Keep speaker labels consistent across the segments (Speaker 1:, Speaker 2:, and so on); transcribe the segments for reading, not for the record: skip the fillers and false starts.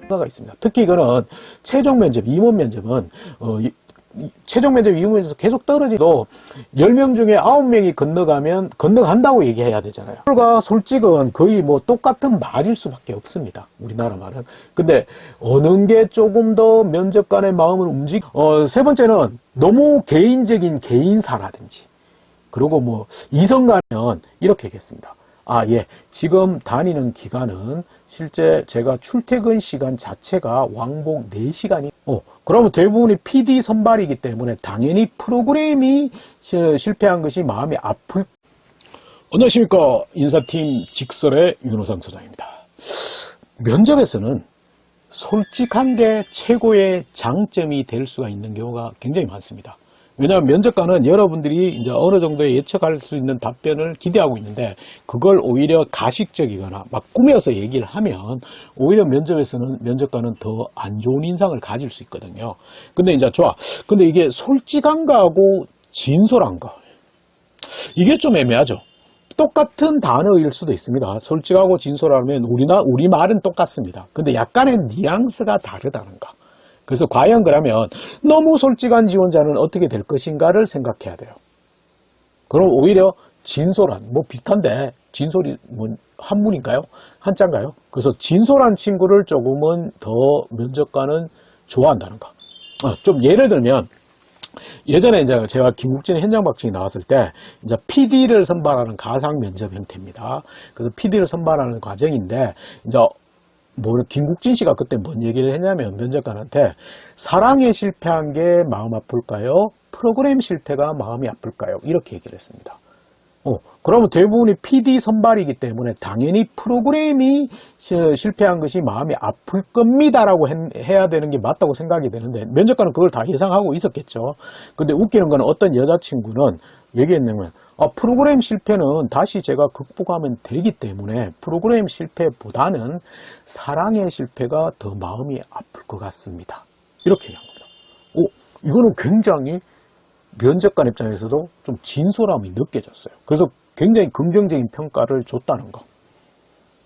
Speaker 1: 가 있습니다. 특히 이거는 최종 면접, 임원 면접은 최종 면접, 임원 면접에서 계속 떨어지도 10명 중에 9명이 건너간다고 얘기해야 되잖아요. 솔과 솔직은 거의 뭐 똑같은 말일 수밖에 없습니다. 우리나라 말은. 근데 어느 게 조금 더 면접관의 마음을 세 번째는 너무 개인적인 개인사라든지, 그리고 뭐 이성간은 이렇게 얘기했습니다. 예, 지금 다니는 기간은 실제 제가 출퇴근 시간 자체가 왕복 4시간이, 그러면 대부분이 PD 선발이기 때문에 당연히 프로그램이 실패한 것이 마음이 아플. 안녕하십니까. 인사팀 직설의 윤호상 소장입니다. 면접에서는 솔직한 게 최고의 장점이 될 수가 있는 경우가 굉장히 많습니다. 왜냐하면 면접관은 여러분들이 이제 어느 정도의 예측할 수 있는 답변을 기대하고 있는데, 그걸 오히려 가식적이거나 막 꾸며서 얘기를 하면 오히려 면접관은 더 안 좋은 인상을 가질 수 있거든요. 근데 이제 근데 이게 솔직한 거하고 진솔한 거, 이게 좀 애매하죠. 똑같은 단어일 수도 있습니다. 솔직하고 진솔하면 우리 말은 똑같습니다. 근데 약간의 뉘앙스가 다르다는 거. 그래서 과연 그러면 너무 솔직한 지원자는 어떻게 될 것인가를 생각해야 돼요. 그럼 오히려 진솔한, 뭐 비슷한데 진솔이 뭐 한문인가요? 한자인가요? 그래서 진솔한 친구를 조금은 더 면접관은 좋아한다는 거. 좀 예를 들면 예전에 이제 제가 김국진 현장박진이 나왔을 때 이제 PD를 선발하는 가상 면접 형태입니다. 그래서 PD를 선발하는 과정인데 이제 김국진 씨가 그때 뭔 얘기를 했냐면 면접관한테 사랑에 실패한 게 마음 아플까요? 프로그램 실패가 마음이 아플까요? 이렇게 얘기를 했습니다. 그러면 대부분이 PD 선발이기 때문에 당연히 프로그램이 실패한 것이 마음이 아플 겁니다라고 해야 되는 게 맞다고 생각이 되는데, 면접관은 그걸 다 예상하고 있었겠죠. 근데 웃기는 건 어떤 여자친구는 얘기했냐면, 프로그램 실패는 다시 제가 극복하면 되기 때문에 프로그램 실패보다는 사랑의 실패가 더 마음이 아플 것 같습니다. 이렇게 얘기한 겁니다. 이거는 굉장히 면접관 입장에서도 좀 진솔함이 느껴졌어요. 그래서 굉장히 긍정적인 평가를 줬다는 거.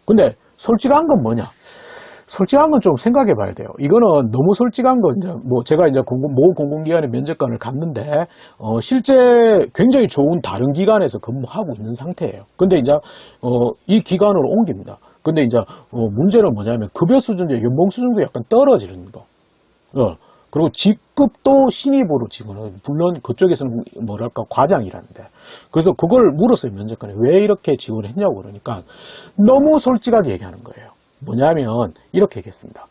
Speaker 1: 근데 솔직한 건 뭐냐? 솔직한 건 좀 생각해 봐야 돼요. 이거는 너무 솔직한 건 제가 이제 모 공공기관의 면접관을 갔는데, 실제 굉장히 좋은 다른 기관에서 근무하고 있는 상태예요. 근데 이제, 이 기관으로 옮깁니다. 근데 이제, 문제는 뭐냐면 급여 수준도 연봉 수준도 약간 떨어지는 거. 그리고 직급도 신입으로 지금은, 물론 그쪽에서는 뭐랄까 과장이라는데, 그래서 그걸 물었어요, 면접관에. 왜 이렇게 지원을 했냐고. 그러니까 너무 솔직하게 얘기하는 거예요. 뭐냐면 이렇게 얘기했습니다.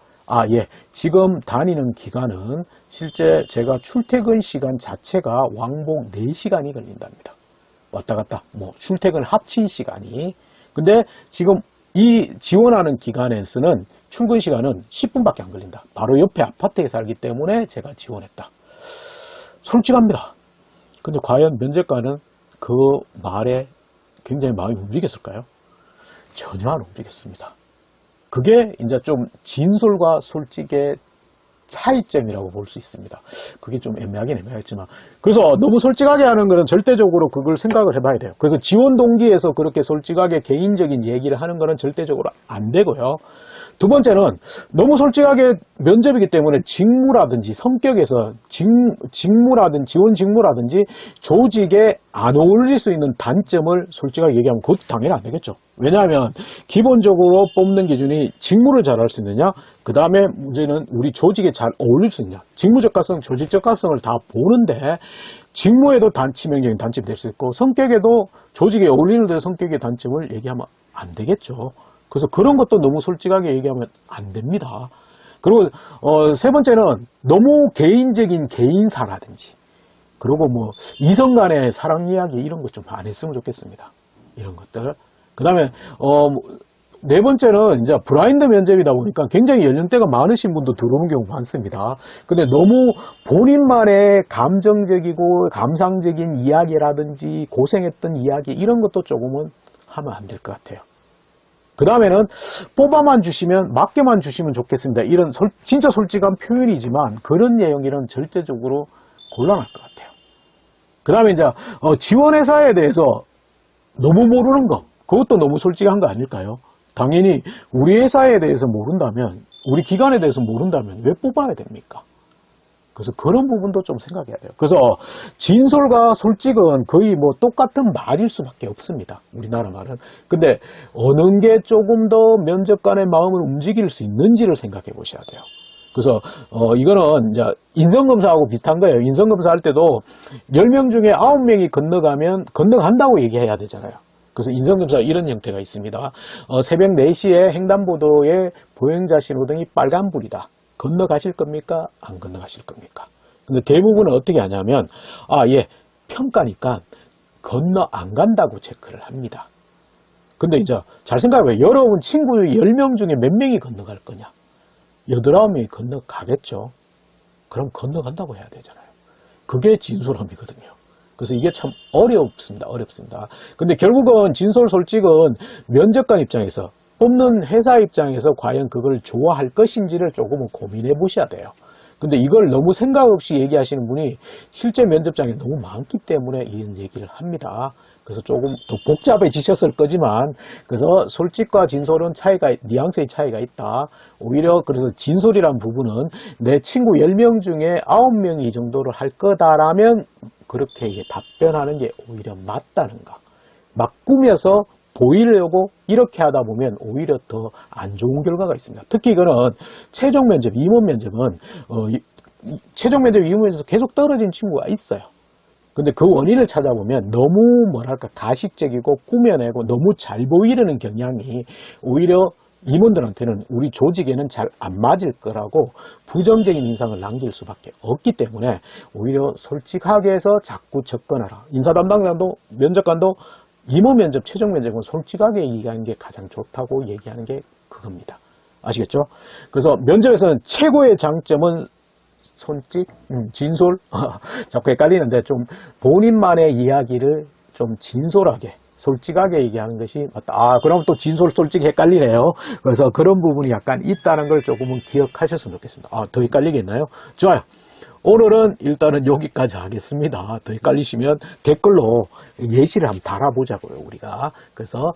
Speaker 1: 예, 지금 다니는 기간은 실제 제가 출퇴근 시간 자체가 왕복 4시간이 걸린답니다. 왔다 갔다 출퇴근 합친 시간이. 근데 지금 이 지원하는 기간에서는 출근 시간은 10분밖에 안 걸린다. 바로 옆에 아파트에 살기 때문에 제가 지원했다. 솔직합니다. 근데 과연 면접관은 그 말에 굉장히 마음이 움직였을까요? 전혀 안 움직였습니다. 그게 이제 좀 진솔과 솔직의 차이점이라고 볼 수 있습니다. 그게 좀 애매하긴 애매하겠지만, 그래서 너무 솔직하게 하는 거는 절대적으로 그걸 생각을 해봐야 돼요. 그래서 지원 동기에서 그렇게 솔직하게 개인적인 얘기를 하는 거는 절대적으로 안 되고요. 두 번째는 너무 솔직하게 면접이기 때문에 직무라든지 성격에서 직무라든지 지원 직무라든지 조직에 안 어울릴 수 있는 단점을 솔직하게 얘기하면 그것도 당연히 안 되겠죠. 왜냐하면 기본적으로 뽑는 기준이 직무를 잘할 수 있느냐, 그 다음에 문제는 우리 조직에 잘 어울릴 수 있냐. 직무적합성, 조직적합성을 다 보는데 직무에도 치명적인 단점이 될 수 있고 성격에도 조직에 어울리는 데 성격의 단점을 얘기하면 안 되겠죠. 그래서 그런 것도 너무 솔직하게 얘기하면 안 됩니다. 그리고 세 번째는 너무 개인적인 개인사라든지, 그리고 이성 간의 사랑 이야기 이런 것 좀 안 했으면 좋겠습니다. 이런 것들. 그 다음에 네 번째는 이제 블라인드 면접이다 보니까 굉장히 연령대가 많으신 분도 들어오는 경우가 많습니다. 근데 너무 본인만의 감정적이고 감상적인 이야기라든지 고생했던 이야기 이런 것도 조금은 하면 안 될 것 같아요. 그 다음에는 뽑아만 주시면, 맡겨만 주시면 좋겠습니다. 이런 진짜 솔직한 표현이지만 그런 내용이란 절대적으로 곤란할 것 같아요. 그 다음에 이제 지원회사에 대해서 너무 모르는 거, 그것도 너무 솔직한 거 아닐까요? 당연히 우리 회사에 대해서 모른다면 우리 기관에 대해서 모른다면 왜 뽑아야 됩니까? 그래서 그런 부분도 좀 생각해야 돼요. 그래서 진솔과 솔직은 거의 뭐 똑같은 말일 수밖에 없습니다. 우리나라 말은. 근데 어느 게 조금 더 면접관의 마음을 움직일 수 있는지를 생각해 보셔야 돼요. 그래서 이거는 이제 인성검사하고 비슷한 거예요. 인성검사 할 때도 10명 중에 9명이 건너가면 건너간다고 얘기해야 되잖아요. 그래서 인성검사 이런 형태가 있습니다. 새벽 4시에 횡단보도에 보행자 신호등이 빨간불이다. 건너가실 겁니까? 안 건너가실 겁니까? 근데 대부분은 어떻게 하냐면, 평가니까 건너 안 간다고 체크를 합니다. 근데 이제 잘 생각해봐요. 여러분 친구 10명 중에 몇 명이 건너갈 거냐? 8, 9명이 건너가겠죠. 그럼 건너간다고 해야 되잖아요. 그게 진솔함이거든요. 그래서 이게 참 어렵습니다. 근데 결국은 진솔, 솔직은 면접관 입장에서 뽑는 회사 입장에서 과연 그걸 좋아할 것인지를 조금은 고민해 보셔야 돼요. 근데 이걸 너무 생각 없이 얘기하시는 분이 실제 면접장에 너무 많기 때문에 이런 얘기를 합니다. 그래서 조금 더 복잡해지셨을 거지만, 그래서 솔직과 진솔은 뉘앙스의 차이가 있다. 오히려 그래서 진솔이란 부분은 내 친구 10명 중에 9명이 이 정도를 할 거다라면 그렇게 답변하는 게 오히려 맞다는 거. 막 꾸며서 보이려고 이렇게 하다 보면 오히려 더 안 좋은 결과가 있습니다. 특히 이거는 최종 면접, 임원 면접은 최종 면접, 임원 면접에서 계속 떨어진 친구가 있어요. 근데 그 원인을 찾아보면 너무 가식적이고 꾸며내고 너무 잘 보이려는 경향이 오히려 임원들한테는 우리 조직에는 잘 안 맞을 거라고 부정적인 인상을 남길 수밖에 없기 때문에 오히려 솔직하게 해서 자꾸 접근하라. 인사 담당자도 면접관도 임원 면접, 최종 면접은 솔직하게 얘기하는 게 가장 좋다고 얘기하는 게 그겁니다. 아시겠죠? 그래서 면접에서는 최고의 장점은 솔직, 진솔? 자꾸 헷갈리는데 좀 본인만의 이야기를 좀 진솔하게, 솔직하게 얘기하는 것이 맞다. 그럼 또 진솔, 솔직 헷갈리네요. 그래서 그런 부분이 약간 있다는 걸 조금은 기억하셨으면 좋겠습니다. 더 헷갈리겠나요? 좋아요. 오늘은 일단은 여기까지 하겠습니다. 더 헷갈리시면 댓글로 예시를 한번 달아보자고요, 우리가. 그래서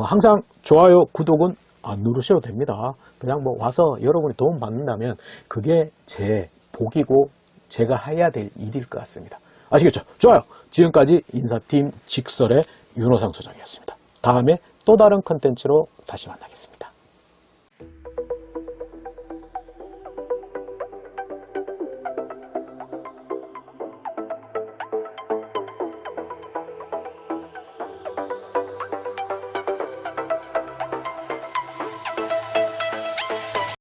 Speaker 1: 항상 좋아요, 구독은 안 누르셔도 됩니다. 그냥 뭐 와서 여러분이 도움 받는다면 그게 제 복이고 제가 해야 될 일일 것 같습니다. 아시겠죠? 좋아요. 지금까지 인사팀 직설의 윤호상 소장이었습니다. 다음에 또 다른 컨텐츠로 다시 만나겠습니다.